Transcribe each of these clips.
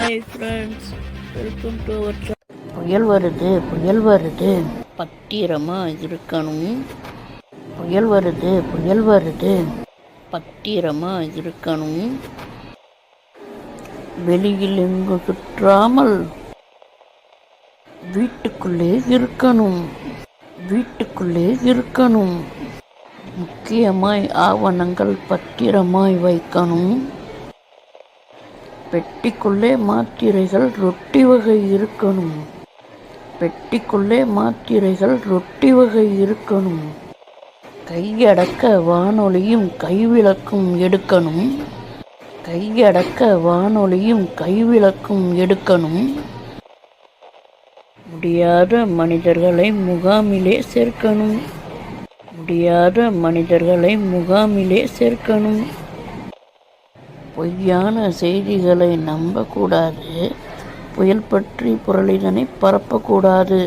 Hi friends, welcome to our channel. புயல் வருது, பத்திரமா இருக்கணும். புயல் வருது, பத்திரமா இருக்கணும். வெளியில் எங்கும் சுற்றாமல் வீட்டுக்குள்ளே இருக்கணும். முக்கியமாய் ஆவணங்கள் பத்திரமாய் வைக்கணும். பெட்டிக்குள்ளே மாத்திரைகள் ரொட்டி வகை இருக்கணும். கையடக்க வானொலியும் கைவிளக்கும் எடுக்கணும். முடியாத மனிதர்களை முகாமிலே சேர்க்கணும். பொய்யான செய்திகளை நம்பக்கூடாது. புயல் பற்றி புரளிதனை பரப்பக்கூடாது.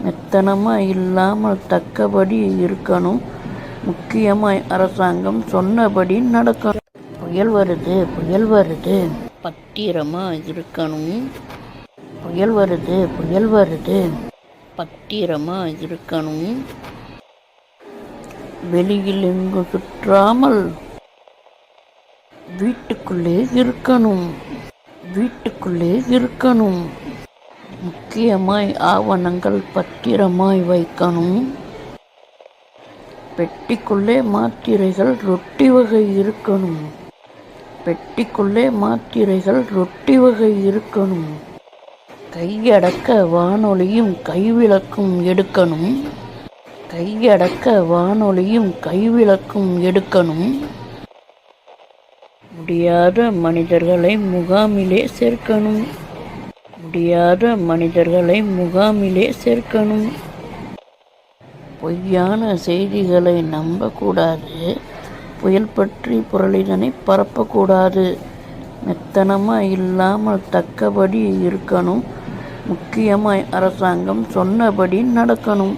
மெத்தனமாய் இல்லாமல் தக்கபடி இருக்கணும். முக்கியமாய் அரசாங்கம் சொன்னபடி நடக்கணும். புயல் வருது, பத்திரமா இருக்கணும். புயல் வருது, பத்திரமா இருக்கணும். வெளியில் எங்கும் சுற்றாமல் வீட்டுக்குள்ளே இருக்கணும். முக்கியமாய் ஆவணங்கள் பத்திரமாய் வைக்கணும். பெட்டிக்குள்ளே மாத்திரைகள் ரொட்டி வகை இருக்கணும். கையடக்க வானொலியும் கைவிளக்கும் எடுக்கணும். முடியாத மனிதர்களை முகாமிலே சேர்க்கணும். பொய்யான செய்திகளை நம்பக்கூடாது. புயல் பற்றி புரளிதனை பரப்பக்கூடாது. மெத்தனமாய் இல்லாமல் தக்கபடி இருக்கணும். முக்கியமாய் அரசாங்கம் சொன்னபடி நடக்கணும்.